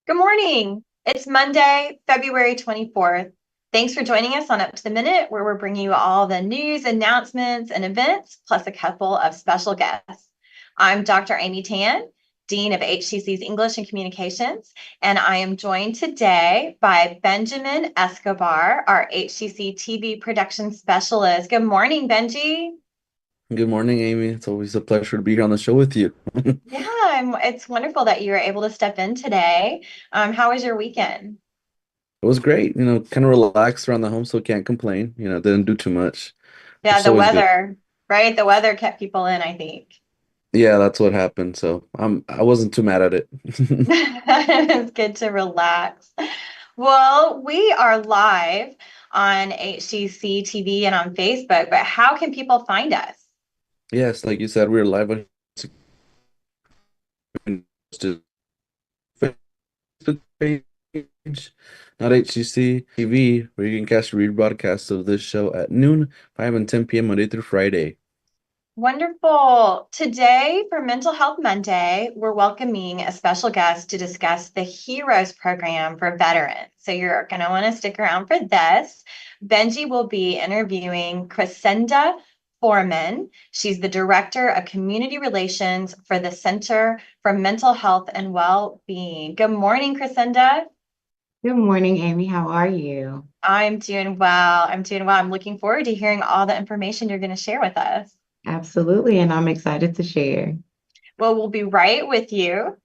Good morning. It's Monday, February 24th. Thanks for joining us on Up to the Minute, where we're bringing you all the news, announcements, and events, plus a couple of special guests. I'm Dr. Amy Tan, Dean of HCC's English and Communications, and I am joined today by Benjamin Escobar, our HCC TV production specialist. Good morning, Benji. Good morning, Amy. It's always a pleasure to be here on the show with you. It's wonderful that you were able to step in today. How was your weekend? It was great, kind of relaxed around the home, so can't complain. Didn't do too much, which Yeah, is the always good. weather, right? The weather kept people in, I think. Yeah, that's what happened. So I wasn't too mad at it. It's good to relax. Well, we are live on HCC TV and on Facebook, but how can people find us? Yes, like you said, we're live on just Facebook page, not HCC TV, where you can catch rebroadcasts of this show at noon, 5 and 10 p.m. Monday through Friday. Wonderful. Today, for Mental Health Monday, we're welcoming a special guest to discuss the HEROES program for veterans. So you're going to want to stick around for this. Benji will be interviewing Kresenda Foreman. She's the Director of Community Relations for the Center for Mental Health and Wellbeing. Good morning, Kresenda. Good morning, Amy. How are you? I'm doing well. I'm doing well. I'm looking forward to hearing all the information you're going to share with us. Absolutely, and I'm excited to share. Well, we'll be right with you.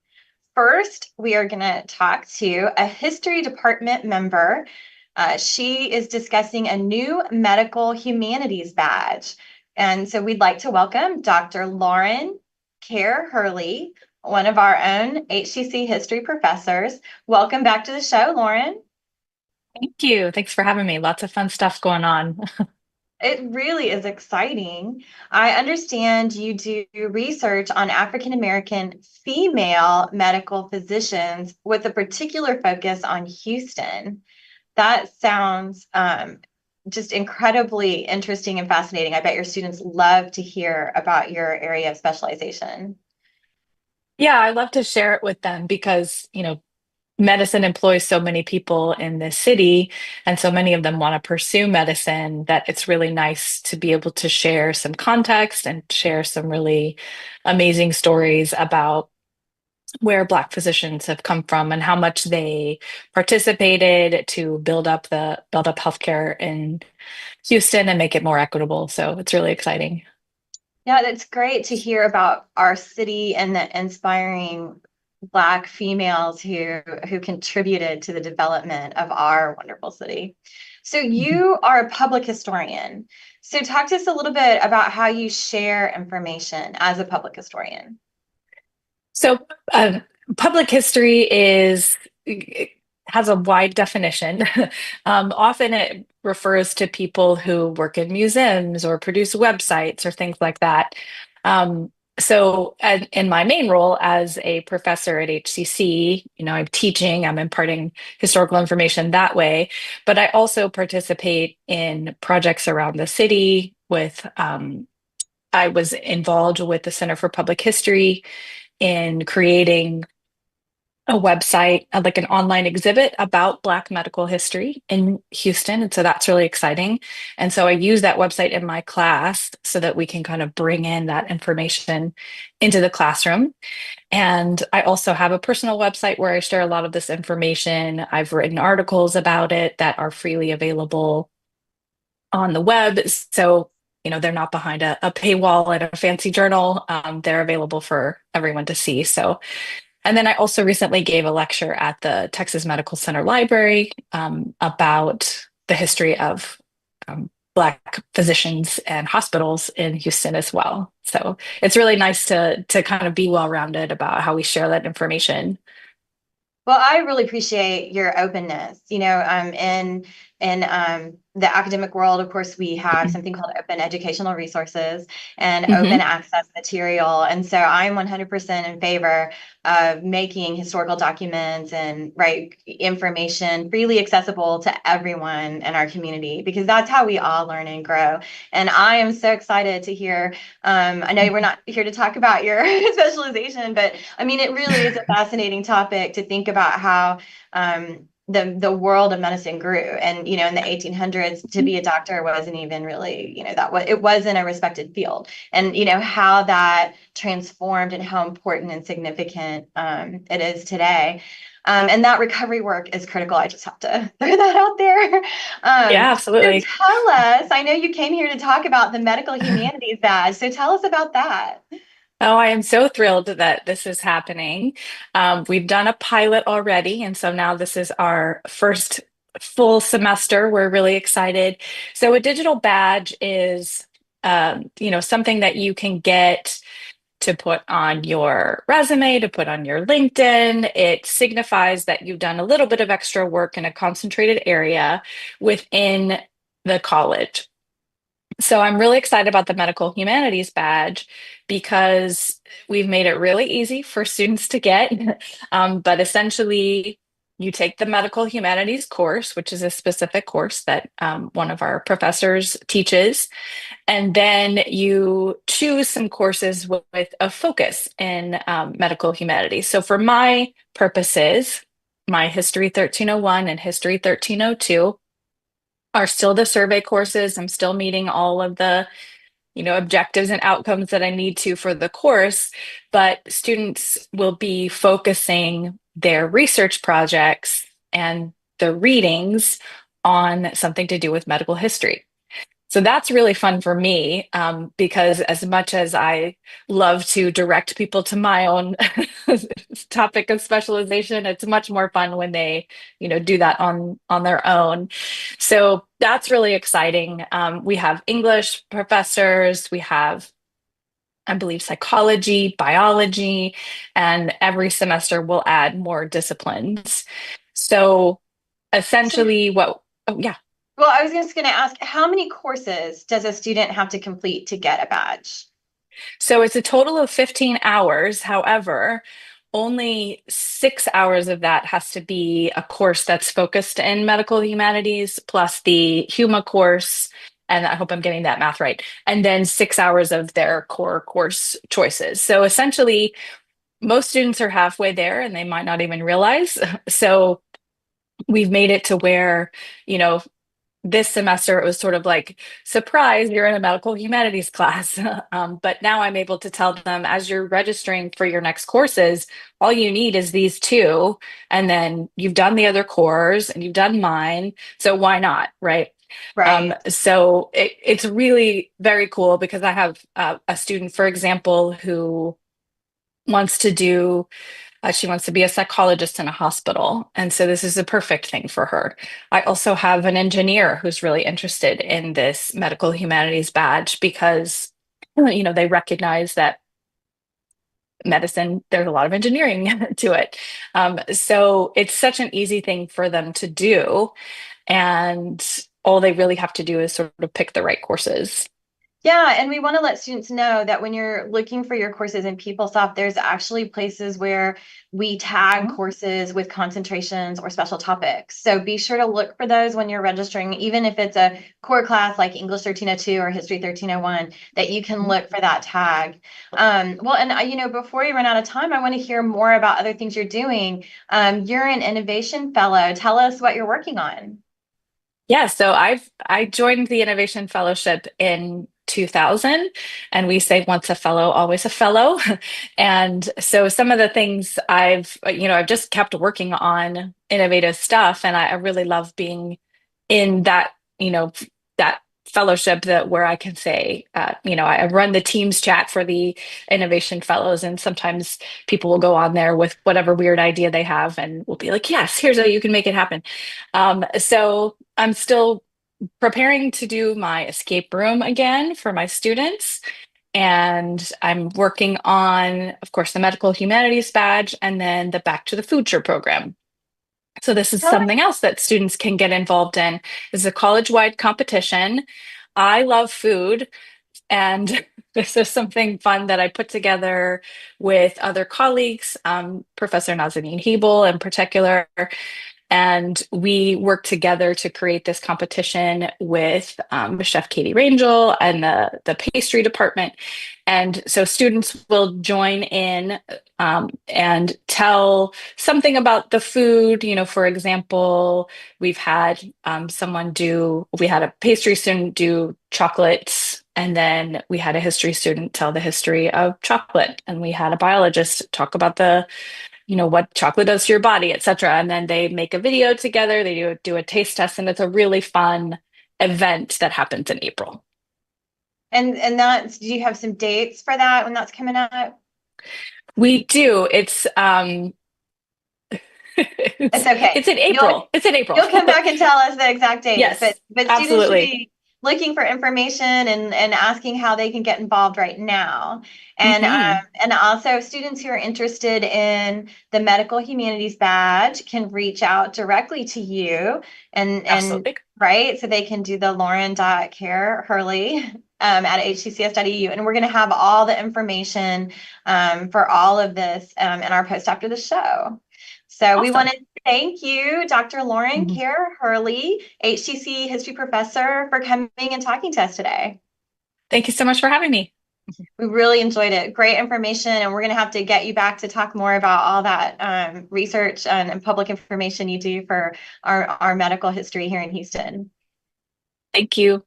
First, we are going to talk to a history department member. She is discussing a new medical humanities badge. And so we'd like to welcome Dr. Lauran Kerr-Heraly, one of our own HCC history professors. Welcome back to the show, Lauran. Thank you. Thanks for having me. Lots of fun stuff going on. It really is exciting. I understand you do research on African American female medical physicians with a particular focus on Houston. That sounds just incredibly interesting and fascinating. I bet your students love to hear about your area of specialization. Yeah, I love to share it with them because, medicine employs so many people in this city, and so many of them want to pursue medicine that it's really nice to be able to share some context and share some really amazing stories about where Black physicians have come from and how much they participated to build up healthcare in Houston and make it more equitable. So it's really exciting. Yeah, that's great to hear about our city and the inspiring Black females who contributed to the development of our wonderful city. So you are a public historian. So talk to us a little bit about how you share information as a public historian. So, public history is it has a wide definition. Often it refers to people who work in museums or produce websites or things like that. In my main role as a professor at HCC, I'm teaching, I'm imparting historical information that way, but I also participate in projects around the city I was involved with the Center for Public History in creating a website, like an online exhibit about Black medical history in Houston. And so that's really exciting. And so I use that website in my class so that we can kind of bring in that information into the classroom. And I also have a personal website where I share a lot of this information. I've written articles about it that are freely available on the web. So, they're not behind a paywall and a fancy journal. They're available for everyone to see. So, and then I also recently gave a lecture at the Texas Medical Center Library about the history of Black physicians and hospitals in Houston as well. So it's really nice to kind of be well-rounded about how we share that information. Well, I really appreciate your openness. In in the academic world, of course, we have something called open educational resources and open access material. And so I'm 100% in favor of making historical documents and information freely accessible to everyone in our community, because that's how we all learn and grow. And I am so excited to hear, I know we're not here to talk about your specialization, but I mean, it really is a fascinating topic to think about how the world of medicine grew. And, in the 1800s, to be a doctor wasn't even really, it wasn't a respected field. And, how that transformed and how important and significant it is today. And that recovery work is critical. I just have to throw that out there. Yeah, absolutely. So tell us, I know you came here to talk about the Medical Humanities badge. So tell us about that. Oh, I am so thrilled that this is happening. We've done a pilot already, and so now this is our first full semester. We're really excited. So a digital badge is, something that you can get to put on your resume, to put on your LinkedIn. It signifies that you've done a little bit of extra work in a concentrated area within the college. So I'm really excited about the Medical Humanities badge because we've made it really easy for students to get. But essentially, you take the Medical Humanities course, which is a specific course that one of our professors teaches, and then you choose some courses with a focus in Medical Humanities. So for my purposes, my History 1301 and History 1302 are still the survey courses. I'm still meeting all of the, objectives and outcomes that I need to for the course, but students will be focusing their research projects and the readings on something to do with medical history. So that's really fun for me because as much as I love to direct people to my own topic of specialization, it's much more fun when they, do that on their own. So that's really exciting. We have English professors, we have, I believe, psychology, biology, and every semester we'll add more disciplines. So essentially oh yeah. Well, I was just going to ask, how many courses does a student have to complete to get a badge? So it's a total of 15 hours. However, only 6 hours of that has to be a course that's focused in medical humanities, plus the HUMA course. And I hope I'm getting that math right. And then 6 hours of their core course choices. So essentially, most students are halfway there and they might not even realize. So we've made it to where, this semester it was sort of like, surprise, you're in a medical humanities class. But now I'm able to tell them, as you're registering for your next courses, all you need is these two, and then you've done the other cores and you've done mine, so why not, right? Right. So it's really very cool because I have a student, for example, who wants to do she wants to be a psychologist in a hospital. And so this is a perfect thing for her. I also have an engineer who's really interested in this medical humanities badge because, they recognize that medicine, there's a lot of engineering to it. So it's such an easy thing for them to do. And all they really have to do is sort of pick the right courses. Yeah, and we want to let students know that when you're looking for your courses in PeopleSoft, there's actually places where we tag courses with concentrations or special topics. So be sure to look for those when you're registering, even if it's a core class like English 1302 or History 1301, that you can look for that tag. Well, and before we run out of time, I want to hear more about other things you're doing. You're an innovation fellow. Tell us what you're working on. Yeah, so I joined the Innovation Fellowship in 2000, and we say once a fellow, always a fellow. And so some of the things I've just kept working on innovative stuff, and I really love being in that, that fellowship that where I can say, I run the Teams chat for the Innovation Fellows, and sometimes people will go on there with whatever weird idea they have, and we'll be like, yes, here's how you can make it happen. So I'm still preparing to do my escape room again for my students. And I'm working on, of course, the Medical Humanities badge and then the Back to the Future program. So this is Tell something else that students can get involved in. This is a college-wide competition. I love food, and this is something fun that I put together with other colleagues, Professor Nazanin Hebel in particular. And we worked together to create this competition with Chef Katie Rangel and the pastry department. And so students will join in and tell something about the food. You know, for example, we've had we had a pastry student do chocolates, and then we had a history student tell the history of chocolate, and we had a biologist talk about what chocolate does to your body, etc. And then they make a video together, they do a taste test, and it's a really fun event that happens in April. And do you have some dates for that when that's coming up? We do. It's It's okay. It's in April. It's in April. You'll come back and tell us the exact date. Yes, but students should absolutely. be looking for information and asking how they can get involved right now. And also students who are interested in the Medical Humanities badge can reach out directly to you and Absolutely. right, so they can do the Lauran Kerr-Heraly at HCCS.edu, and we're going to have all the information for all of this in our post after the show. So we Awesome. want to thank you, Dr. Lauran Kerr-Heraly, HCC History Professor, for coming and talking to us today. Thank you so much for having me. We really enjoyed it. Great information, and we're going to have to get you back to talk more about all that research and public information you do for our medical history here in Houston. Thank you.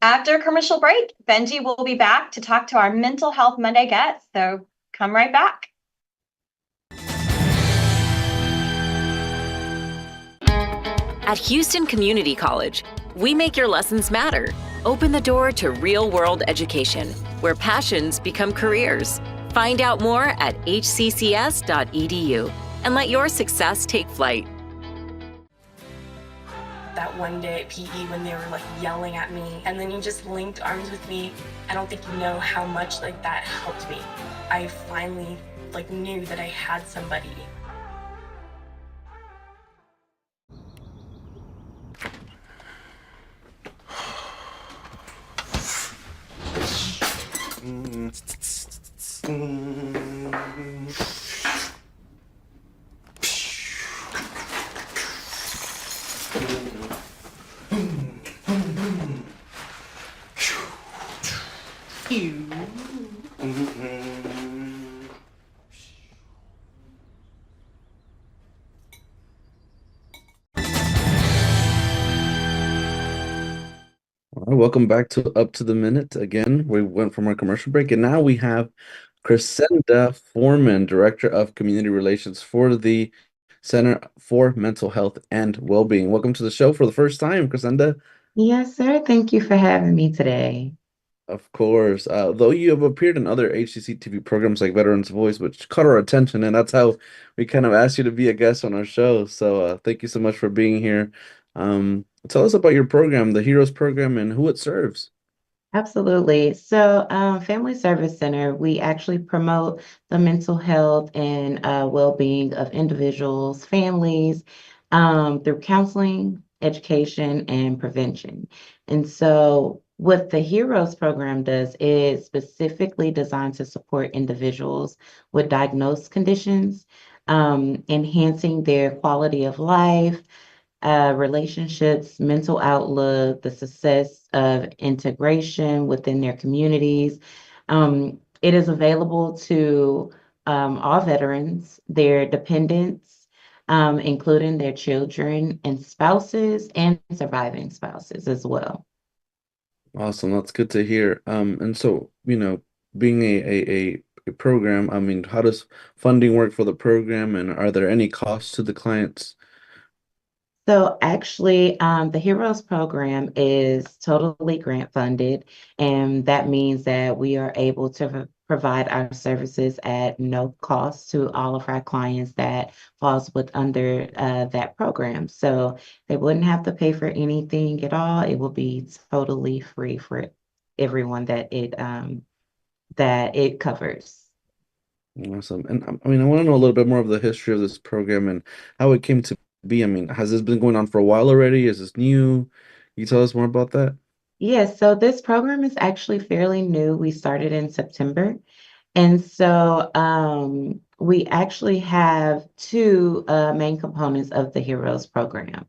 After a commercial break, Benji will be back to talk to our Mental Health Monday guests, so come right back. At Houston Community College, we make your lessons matter. Open the door to real-world education, where passions become careers. Find out more at hccs.edu and let your success take flight. That one day at PE when they were yelling at me, and then you just linked arms with me. I don't think you know how much that helped me. I finally knew that I had somebody. All right, welcome back to Up to the Minute. Again, we went from our commercial break, and now we have Kresenda Foreman, Director of Community Relations for the Center for Mental Health and Wellbeing. Welcome to the show for the first time, Kresenda. Yes, sir. Thank you for having me today. Of course. Though you have appeared in other HCCTV programs like Veterans Voice, which caught our attention, and that's how we kind of asked you to be a guest on our show. So thank you so much for being here. Tell us about your program, the Heroes Program, and who it serves. Absolutely. So, Family Service Center, we actually promote the mental health and well-being of individuals, families, through counseling, education, and prevention. And so, what the Heroes program does is specifically designed to support individuals with diagnosed conditions, enhancing their quality of life, relationships, mental outlook, the success of integration within their communities. It is available to all veterans, their dependents, including their children and spouses and surviving spouses as well. Awesome. That's good to hear. And so, being a program, I mean, how does funding work for the program, and are there any costs to the clients? So actually, the Heroes program is totally grant funded, and that means that we are able to provide our services at no cost to all of our clients that falls under that program. So they wouldn't have to pay for anything at all. It will be totally free for everyone that it covers. Awesome. And I mean, I want to know a little bit more of the history of this program and how it came to be? I mean, has this been going on for a while already? Is this new? Can you tell us more about that? Yes, so this program is actually fairly new. We started in September. And so we actually have two main components of the Heroes program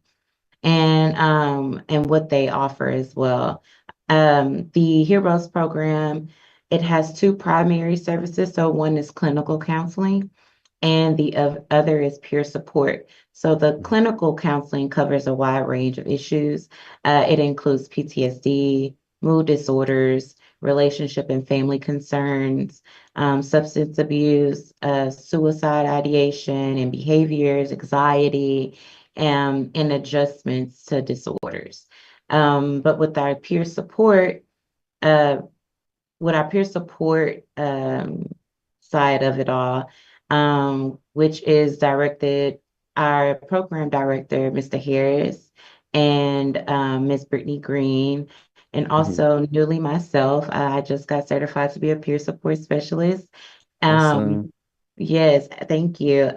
and what they offer as well. The Heroes program, it has two primary services. So one is clinical counseling and the other is peer support. So the clinical counseling covers a wide range of issues. It includes PTSD, mood disorders, relationship and family concerns, substance abuse, suicide ideation and behaviors, anxiety, and adjustments to disorders. But uh, with our peer support side of it all, which is directed, our program director, Mr. Harris, and Ms. Brittany Green, and Mhm. also newly myself. I just got certified to be a peer support specialist. Um, Awesome. yes, thank you.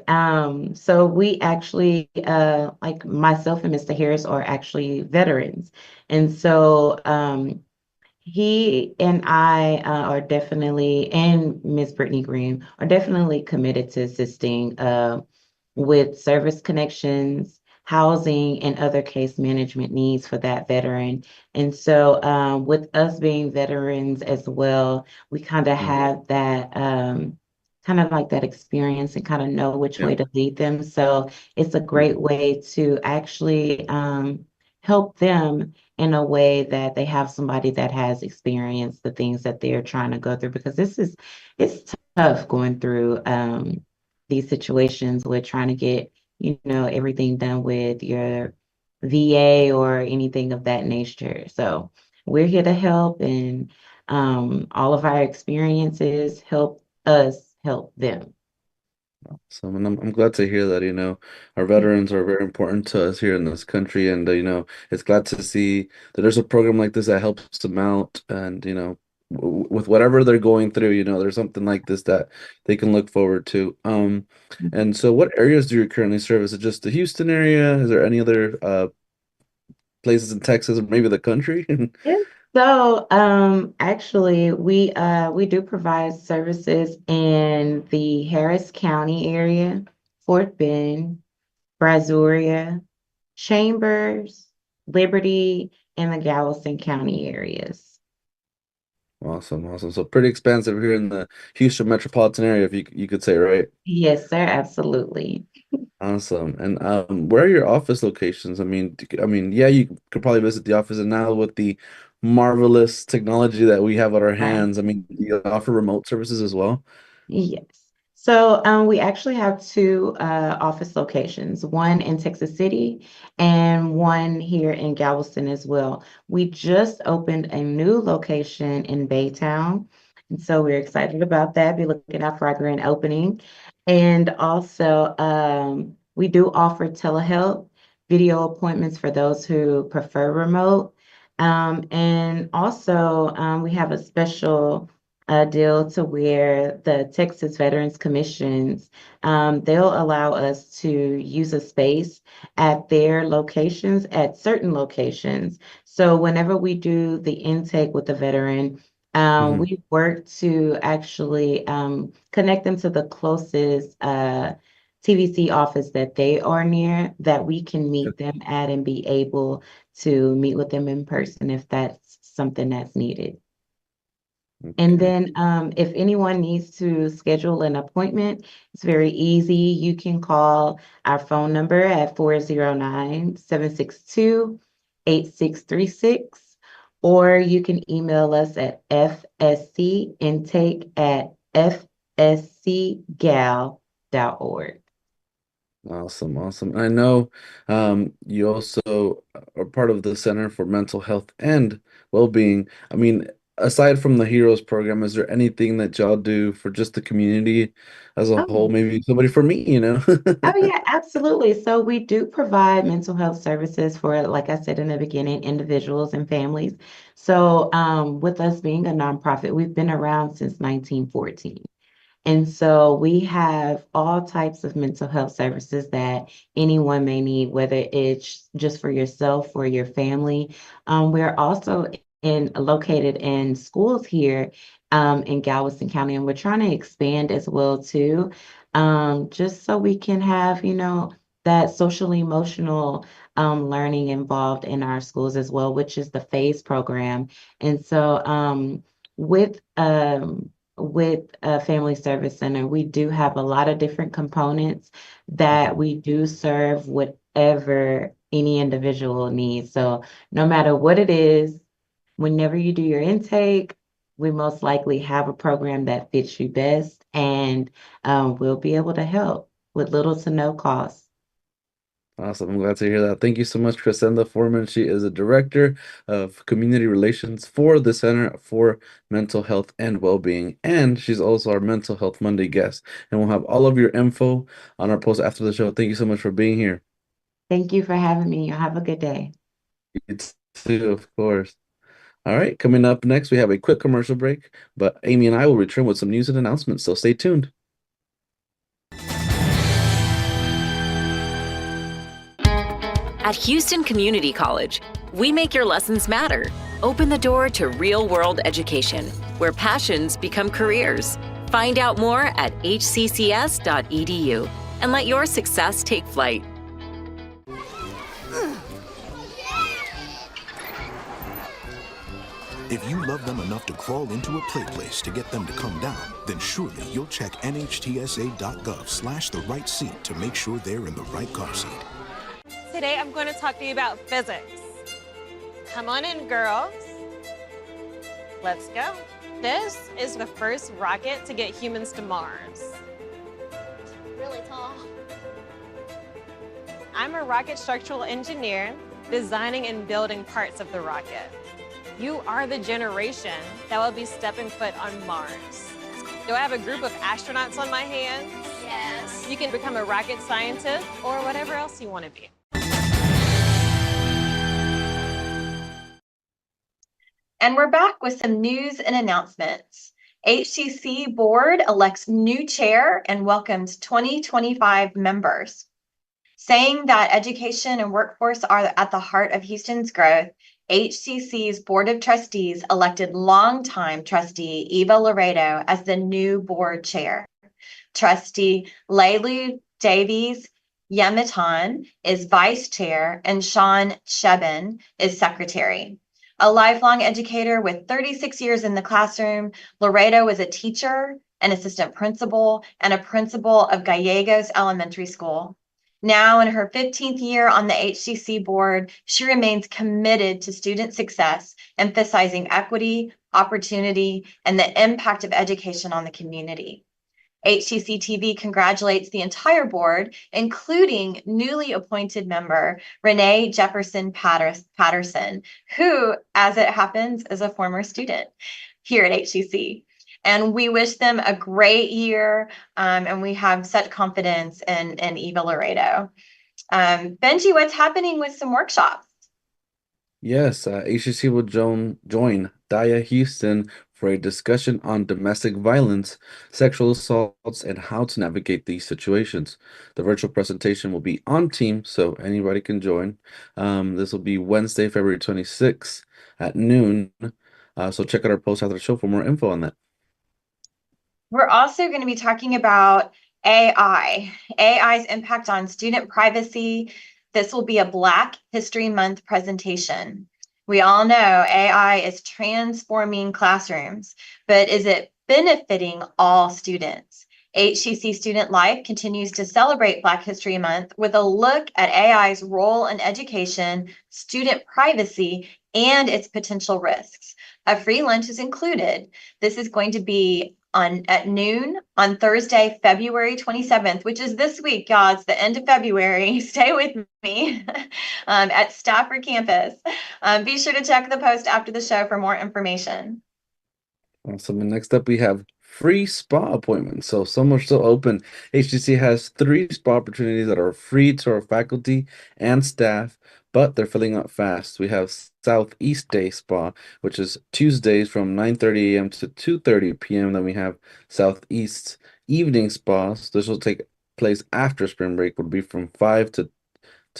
So we actually, like myself and Mr. Harris are actually veterans. And so he and I are definitely, and Miss Brittany Green are definitely committed to assisting with service connections, housing, and other case management needs for that veteran. And so, with us being veterans as well, we kind of Mhm. have that. Kind of like that experience and kind of know which Yeah. way to lead them. So it's a great way to actually help them in a way that they have somebody that has experienced the things that they're trying to go through, because it's tough going through these situations with trying to get, everything done with your VA or anything of that nature. So we're here to help, and all of our experiences help us help them. So I'm glad to hear that, our veterans are very important to us here in this country. And, it's glad to see that there's a program like this that helps them out. And, with whatever they're going through, there's something like this that they can look forward to. And so what areas do you currently serve? Is it just the Houston area? Is there any other places in Texas or maybe the country? Yeah. So, actually, we do provide services in the Harris County area, Fort Bend, Brazoria, Chambers, Liberty, and the Galveston County areas. Awesome, awesome. So pretty expansive here in the Houston metropolitan area, if you could say, right? Yes, sir, absolutely. Awesome. And where are your office locations? Yeah, you could probably visit the office, and now with the marvelous technology that we have at our Right. hands, do you offer remote services as well? Yes. So we actually have two office locations, one in Texas City and one here in Galveston as well. We just opened a new location in Baytown. And so we're excited about that. Be looking out for our grand opening. And also, we do offer telehealth video appointments for those who prefer remote. And also, we have a special deal to where the Texas Veterans Commissions, they'll allow us to use a space at their locations, at certain locations. So whenever we do the intake with the veteran, Hmm. we work to actually connect them to the closest TVC office that they are near, that we can meet them at and be able to meet with them in person if that's something that's needed. And Okay. then if anyone needs to schedule an appointment, it's very easy. You can call our phone number at 409-762-8636, or you can email us at fscintake@fscgal.org. Awesome, awesome. I know you also are part of the Center for Mental Health and Wellbeing. Aside from the Heroes program, is there anything that y'all do for just the community as a whole? Oh, Maybe somebody for me? oh yeah, absolutely. So we do provide mental health services for, like I said in the beginning, individuals and families. So with us being a nonprofit, we've been around since 1914. And so we have all types of mental health services that anyone may need, whether it's just for yourself or your family. We're also located in schools here in Galveston County, and we're trying to expand as well too, just so we can have, that social emotional learning involved in our schools as well, which is the phase program. And so with a family service center, we do have a lot of different components that we do serve whatever any individual needs. So no matter what it is, whenever you do your intake, we most likely have a program that fits you best, and we'll be able to help with little to no cost. Awesome. I'm glad to hear that. Thank you so much, Kresenda Foreman. She is a director of community relations for the Center for Mental Health and Wellbeing, and she's also our Mental Health Monday guest. And we'll have all of your info on our post after the show. Thank you so much for being here. Thank you for having me. You have a good day. You too, of course. All right, coming up next, we have a quick commercial break, but Amy and I will return with some news and announcements, so stay tuned. At Houston Community College, we make your lessons matter. Open the door to real-world education, where passions become careers. Find out more at hccs.edu and let your success take flight. If you love them enough to crawl into a play place to get them to come down, then surely you'll check nhtsa.gov/the right seat to make sure they're in the right car seat. Today I'm going to talk to you about physics. Come on in, girls. Let's go. This is the first rocket to get humans to Mars. Really tall. I'm a rocket structural engineer, designing and building parts of the rocket. You are the generation that will be stepping foot on Mars. Do I have a group of astronauts on my hands? Yes. You can become a rocket scientist or whatever else you want to be. And we're back with some news and announcements. HCC Board elects new chair and welcomes 2025 members. Saying that education and workforce are at the heart of Houston's growth, HCC's Board of Trustees elected longtime trustee Eva Laredo as the new board chair. Trustee Leilu Davies Yemitan is vice chair and Sean Sheben is secretary. A lifelong educator with 36 years in the classroom, Laredo was a teacher, an assistant principal, and a principal of Gallegos Elementary School. Now in her 15th year on the HCC board, she remains committed to student success, emphasizing equity, opportunity, and the impact of education on the community. HCCTV congratulates the entire board, including newly appointed member Renee Jefferson Patterson, who, as it happens, is a former student here at HCC. And we wish them a great year, and we have such confidence in Eva Laredo. Benji, what's happening with some workshops? Yes, HCC will join Daya Houston for a discussion on domestic violence, sexual assaults, and how to navigate these situations. The virtual presentation will be on Teams, so anybody can join. This will be Wednesday, February 26th at noon. So check out our post after the show for more info on that. We're also going to be talking about AI's impact on student privacy. This will be a Black History Month presentation. We all know AI is transforming classrooms, but is it benefiting all students? HCC Student Life continues to celebrate Black History Month with a look at AI's role in education, student privacy, and its potential risks. A free lunch is included. This is going to be at noon on Thursday, February 27th, which is this week, y'all. It's the end of February. Stay with me at Stafford campus. Be sure to check the post after the show for more information. Awesome. And next up, we have free spa appointments. So some are still open. HCC has 3 spa opportunities that are free to our faculty and staff, but they're filling up fast. We have Southeast Day Spa, which is Tuesdays from 9:30 a.m. to 2:30 p.m. Then we have Southeast Evening spas, this will take place after spring break, would be from 5 to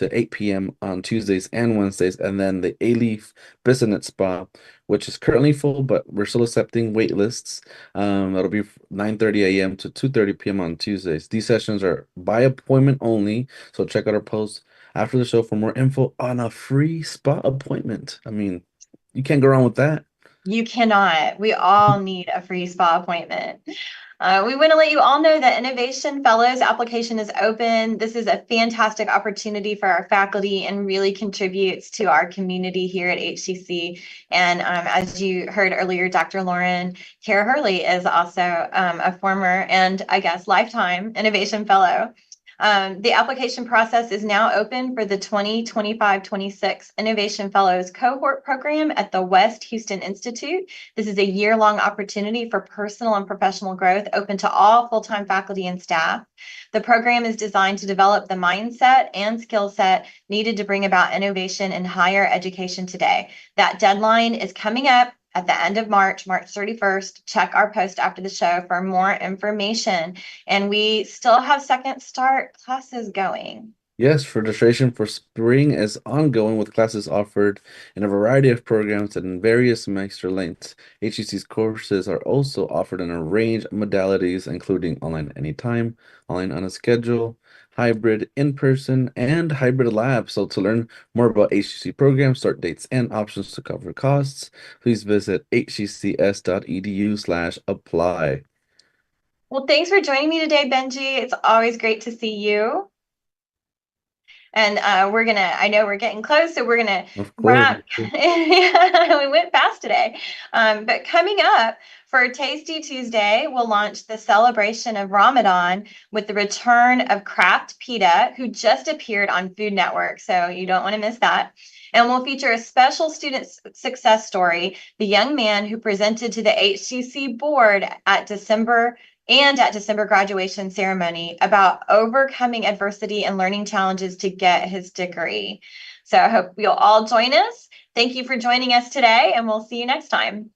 8 p.m. on Tuesdays and Wednesdays, and then the A-Leaf Bissonnet Spa, which is currently full, but we're still accepting wait lists. That'll be 9:30 a.m. to 2:30 p.m. on Tuesdays. These sessions are by appointment only, so check out our post after the show for more info on a free spa appointment. I mean, you can't go wrong with that. You cannot. We all need a free spa appointment. We want to let you all know that Innovation Fellows application is open. This is a fantastic opportunity for our faculty and really contributes to our community here at HCC. And as you heard earlier, Dr. Lauran Kerr-Heraly is also a former and I guess lifetime Innovation Fellow. The application process is now open for the 2025-26 Innovation Fellows cohort program at the West Houston Institute. This is a year-long opportunity for personal and professional growth open to all full-time faculty and staff. The program is designed to develop the mindset and skill set needed to bring about innovation in higher education today. That deadline is coming up at the end of March, March 31st. Check our post after the show for more information. And we still have second start classes going. Yes, registration for spring is ongoing with classes offered in a variety of programs and in various semester lengths. HCC's courses are also offered in a range of modalities, including online anytime, online on a schedule, hybrid in-person, and hybrid lab. So to learn more about HCC programs, start dates, and options to cover costs, please visit hccs.edu/apply. Well, thanks for joining me today, Benji. It's always great to see you. And I know we're getting close, so we're gonna Of course. wrap. We went fast today. But coming up for Tasty Tuesday, we'll launch the celebration of Ramadan with the return of Kraft Pita, who just appeared on Food Network. So you don't want to miss that. And we'll feature a special student success story, the young man who presented to the HCC board at December graduation ceremony about overcoming adversity and learning challenges to get his degree. So I hope you'll all join us. Thank you for joining us today, and we'll see you next time.